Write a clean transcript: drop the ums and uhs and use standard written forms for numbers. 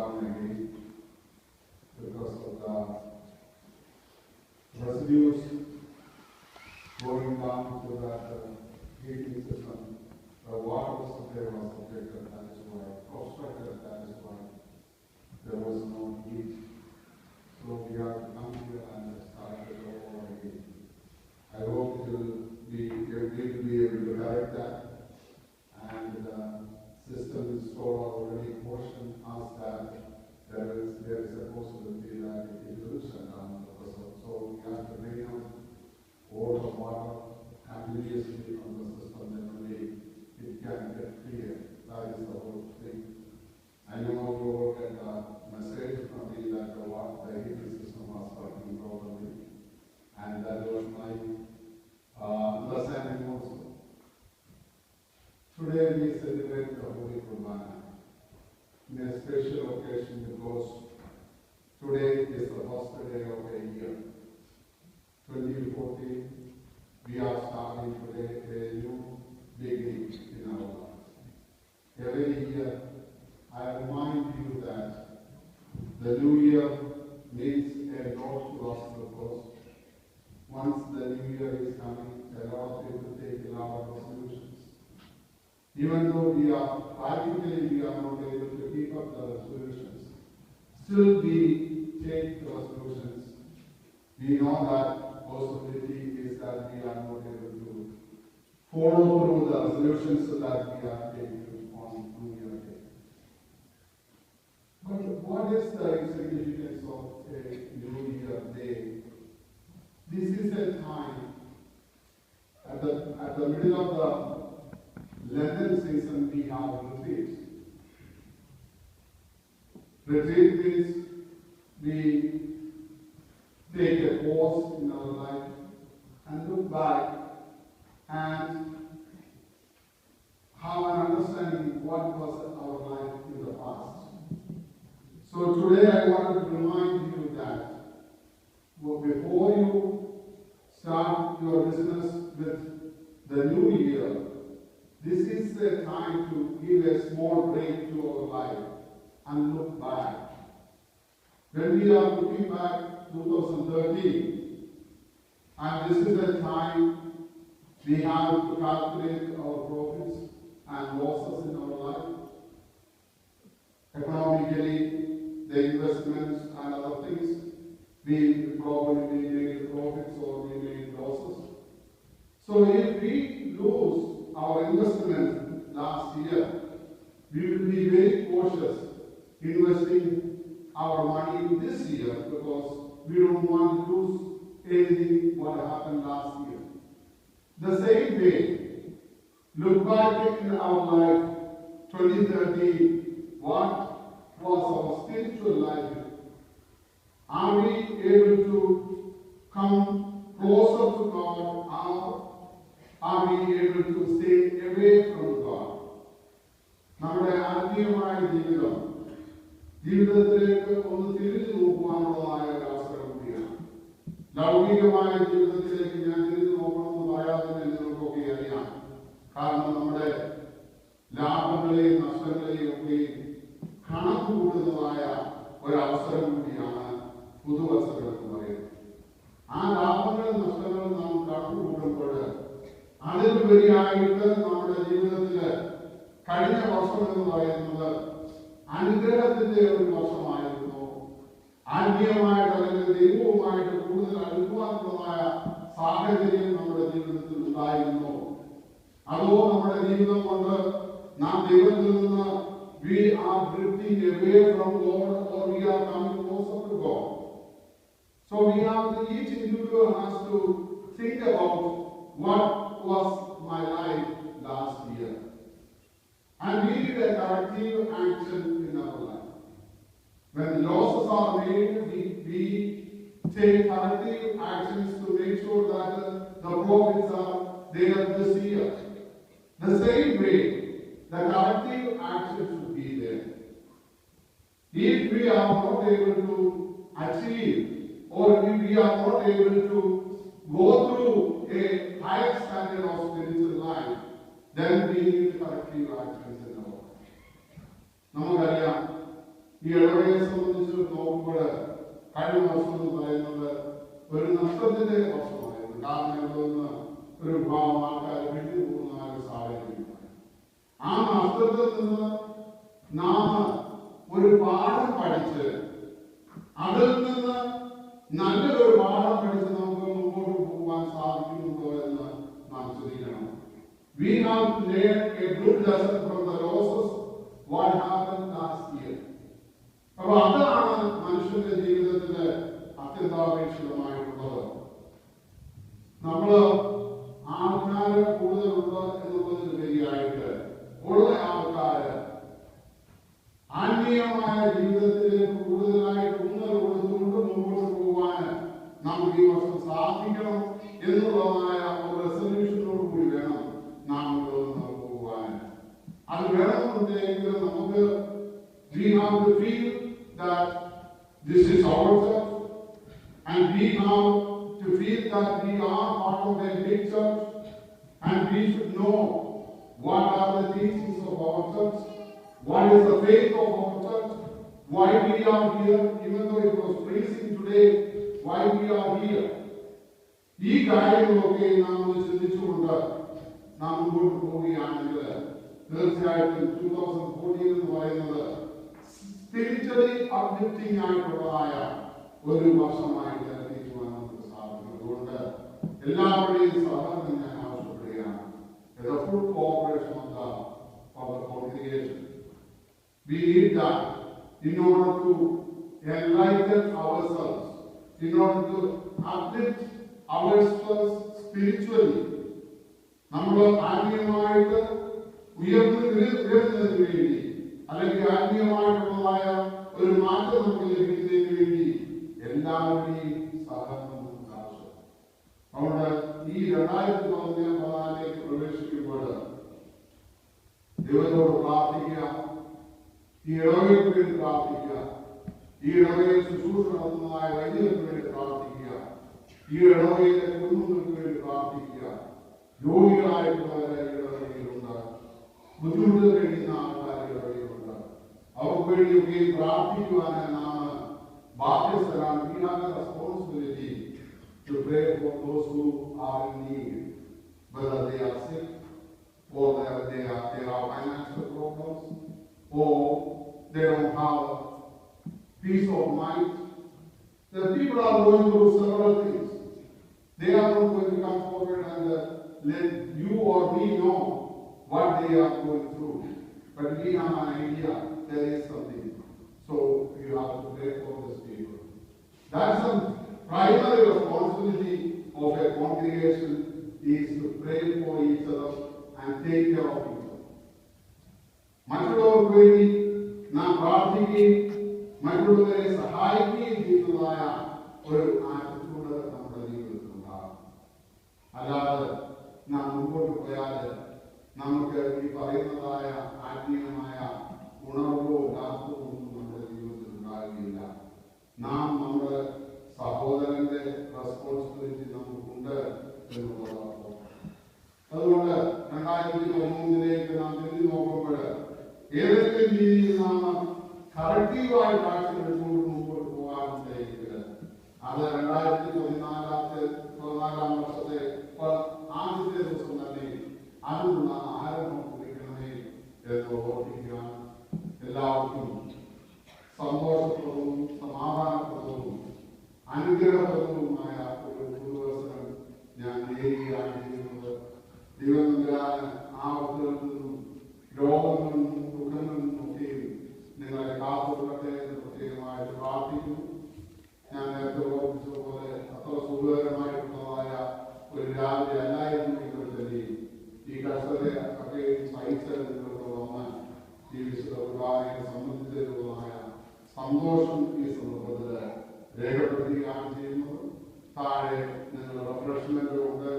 down again because of the residues going down to that heating system. The water supply was affected, that is why, obstructed, that is why there was no heat. So we have to come here and start it over again. I hope we will be able to correct that. And the system installer already cautioned us that there is a possibility that it will shut down the vessel. So we have to bring out all the water continuously on the system, then only it can get clear. That is the whole thing. I know you will get a message from me that the heating system was working properly, and that was my understanding also. Today we celebrate the Holy Kurbana in a special occasion because today is the first day of the year. 2014, we are starting today a new beginning in our lives. Every year, I remind you that the new year means a lot to us because once the new year is coming, a lot of people take a lot of resolutions. Even though we are not able to keep up the resolutions, still we take the resolutions. We know that possibility is that we are not able to follow through the resolutions so that we are taking on New Year Day. But what is the significance of a New Year Day? This is a time at the middle of the Lenten season. We have retreat. Retreat means we take a pause in our life and look back and have an understanding what was our life in the past. So today I want to remind you that before you start your business with the new year, this is the time to give a small break to our life and look back. When we are looking back 2013, and this is the time we have to calculate our profits and losses in our life. Economically, the investments and other things, we probably made profits or we made losses. So if we lose our investment last year, we will be very cautious investing our money this year because we don't want to lose anything what happened last year. The same way, look back in our life 2013, what was our spiritual life? Are we able to come closer to God, or are we able to stay away from God? നമ്മുടെ ആത്മീയമായ ജീവിതത്തിലേക്ക് ഒന്ന് തിരിഞ്ഞു നോക്കുവാനുള്ളതായ ഒരു അവസരം കൂടിയാണ്. ലൗകികമായ ജീവിതത്തിലേക്ക് ഞാൻ തിരിഞ്ഞു നോക്കണമെന്ന് പറയാതെ തന്നെ നിങ്ങൾക്കൊക്കെ അറിയാം. കാരണം നമ്മുടെ ലാഭങ്ങളെയും നഷ്ടങ്ങളെയും ഒക്കെ കണക്ക് കൂട്ടുന്നതായ ഒരവസരം കൂടിയാണ് പുതുവത്സരം എന്ന് പറയുന്നത്. ആ ലാഭങ്ങളും നഷ്ടങ്ങളും നാം കണക്ക് കൂട്ടുമ്പോൾ അതിലുപരിയായിട്ട് നമ്മുടെ ജീവിതത്തില് കഴിഞ്ഞ വർഷം എന്ന് പറയുന്നത് അനുഗ്രഹത്തിന്റെ ഒരു വർഷമായിരുന്നു. ആത്മീയമായിട്ട് അല്ലെങ്കിൽ ദൈവവുമായിട്ട് കൂടുതൽ അടുക്കുവാനുള്ളതായ സാഹചര്യം നമ്മുടെ ജീവിതത്തിൽ ഉണ്ടായിരുന്നു. അതോ നമ്മുടെ ജീവിതം കൊണ്ട് നാം ദൈവത്തിൽ നിന്ന് we are drifting away from God or we are coming closer to God. So we have to, each individual has to think about what was my life last year. And we need a corrective action in our life. When losses are made, we take corrective actions to make sure that the profits are there this year. The same way, the corrective action should be there. If we are not able to achieve or if we are not able to go through a higher standard of spiritual life, then we need corrective actions in our life. നമുക്കറിയാം, ഈ ഇടവകയെ സംബന്ധിച്ച് നോക്കുമ്പോൾ കഴിഞ്ഞ വർഷം എന്ന് പറയുന്നത് ഒരു നഷ്ടത്തിന്റെ വർഷമായിരുന്നു. കാരണം എന്തെന്ന് ഒരു വിഭാഗം ആൾക്കാർ വിട്ടു പോകുന്ന ഒരു സാഹചര്യമാണ്. ആ നഷ്ടത്തിൽ നിന്ന് നാം ഒരു പാഠം പഠിച്ച് അതിൽ നിന്ന് നല്ലൊരു പാഠം പഠിച്ച് നമുക്ക് മുമ്പോട്ട് പോകാൻ സാധിക്കുന്നുണ്ടോ എന്ന് നാം ചിന്തിക്കണം. We have learned a good lesson from the losses what happened last year. അപ്പോൾ അതാണ് മനുഷ്യന്റെ ജീവിതത്തില് അത്യന്താപേക്ഷിതമായിട്ടുള്ളത്. നമ്മൾ ആൾക്കാര് കൂടുതലുണ്ട് എന്നുള്ളതിനുപരിയായിട്ട് ഉള്ള ആൾക്കാര് ആത്മീയമായ ജീവിതത്തിലേക്ക് കൂടുതലായിട്ട് ഊന്നൽ കൊടുത്തുകൊണ്ട് മുമ്പോട്ട് പോകാൻ നമുക്ക് ഈ വർഷം സാധിക്കണം എന്നുള്ളതായ ഒരു റെസൊല്യൂഷനോട് കൂടി വേണം നാം മുന്നോട്ട് പോകാൻ. അത് വേണമെന്നുണ്ടെങ്കിൽ നമുക്ക് we have to feel that this is our church and we have to feel that we are part of a big church and we should know what are the teachings of our church, what is the faith of our church, why we are here, even though it was freezing today, why we are here. ഈ കാര്യങ്ങളൊക്കെ നാം ചിന്തിച്ചുകൊണ്ട് നാം മുമ്പോട്ട് പോവുകയാണെങ്കിൽ തീർച്ചയായിട്ടും 2014 എന്ന് പറയുന്നത് സ്പിരിച്വലി അപ്ലിഫ്റ്റിംഗ് ആയിട്ടുള്ളതായ ഒരു വർഷമായിട്ട് എത്തിക്കുവാൻ നമുക്ക് സാധിക്കും. അതുകൊണ്ട് എല്ലാവരുടെയും സഹകരണം ഞാൻ ആവശ്യപ്പെടുകയാണ്. The full cooperation of the congregation. We need that in order to enlighten ourselves, in order to uplift ourselves spiritually. നമ്മൾ ആത്മീയമായിട്ട് ഉയർന്നതിന് വേണ്ടി അല്ലെങ്കിൽ ആത്മീയമായിട്ടുള്ളതായ ഒരു മാറ്റം നമുക്ക് ലഭിക്കുന്നതിന് വേണ്ടി എല്ലാവരുടെയും സഹകരണം നമുക്ക് ആവശ്യം. അതുകൊണ്ട് ഈ 2014 പ്രവേശിക്കുമ്പോൾ ദൈവത്തോട് പ്രാർത്ഥിക്കുക, ഈ ഇടവകയ്ക്ക് വേണ്ടി പ്രാർത്ഥിക്കുക, ഈ ഇടവകയിൽ ശുശ്രൂഷ നടത്തുന്നതായ വൈദികർക്ക് വേണ്ടി പ്രാർത്ഥിക്കുക, ഈ ഇടവകയിലെ കുടുംബങ്ങൾക്ക് വേണ്ടി പ്രാർത്ഥിക്കുക. രോഗികളായിട്ടുള്ളവരെ ഇടവകയിലുണ്ട്, ബുദ്ധിമുട്ട് കഴിയുന്ന ആൾക്കാർ ഇടവകയിലുണ്ട്. അവർക്ക് വേണ്ടിയൊക്കെ പ്രാർത്ഥിക്കുവാൻ നാം ബാധ്യസ്ഥരാണ്. We have a responsibility to pray for those who are in need, whether they are sick or they have financial problems or they don't have peace of mind. The people are going through several things. They are not going to come forward and let you or me know what they are going through. But we have an idea there is something. So you have to pray for these people. That's the primary responsibility of a congregation, is to pray for each other and take care of each other. മറ്റുള്ളവർക്ക് വേണ്ടി നാം പ്രാർത്ഥിക്കുകയും മറ്റുള്ളവരെ സഹായിക്കുകയും ചെയ്യുന്നതായ ഒരു attitude നമ്മുടെ ജീവിതത്തിൽ ഉണ്ടാകും. അല്ലാതെ നാം മുമ്പോട്ട് പോയാൽ നമുക്ക് ഈ പറയുന്നതായ ആത്മീയമായ ഉണർവോ ലാഭമോ ഒന്നും നമ്മുടെ ജീവിതത്തിൽ ഉണ്ടാകുകയില്ല. നാം നമ്മുടെ സഹോദരന്റെ റെസ്പോൺസിബിലിറ്റി നമുക്കുണ്ട് എന്നുള്ളതാണ്. അതുകൊണ്ട് 2013 നാം തിരിഞ്ഞു നോക്കുമ്പോൾ ഏതെങ്കിലും രീതിയിൽ നാം കറക്റ്റീവായിട്ട് ആക്ഷൻ എടുത്തുകൊണ്ട് മുമ്പോട്ട് പോകാറുണ്ടെങ്കിൽ അത് 2014 വർഷത്തെ ആദ്യത്തെ ദിവസം തന്നെ അതിനുള്ള ആരംഭം കുറിക്കണമേ എന്ന് ഓർമ്മിക്കുകയാണ്. എല്ലാവർക്കും സന്തോഷപ്രദവും സമാധാനപ്രദവും അനുഗ്രഹപ്രദവുമായ ഒരു പുതുവത്സരം ഞാൻ നേരുകയാണ് ചെയ്യുന്നത്. ദൈവം ആപത്തുകളിൽ നിന്നും രോഗങ്ങളിൽ നിന്നും ദുഃഖങ്ങളിൽ നിന്നൊക്കെയും നിങ്ങളെ കാത്തുകൊള്ളട്ടെ എന്ന് പ്രത്യേകമായിട്ട് പ്രാർത്ഥിക്കുന്നു. ഞാൻ നേരത്തെ ഓർമ്മിച്ചതുപോലെ അത്ര സുഖകരമായിട്ടുള്ളതായ ഒരു രാവിലെ അല്ലായിരുന്നു നിങ്ങൾ തന്നെയും ഈ കഷ്ടതയൊക്കെ സഹിച്ച് നിങ്ങൾക്ക് വന്ന് ഈ വിശുദ്ധ കുർബാനയെ സംബന്ധിച്ചതുമായ സന്തോഷം ഈ സന്ദർഭത്തിൽ രേഖപ്പെടുത്തുകയാണ് ചെയ്യുന്നത്. താഴെ നിങ്ങൾ റിഫ്രഷ്മെന്റ് ഉണ്ട്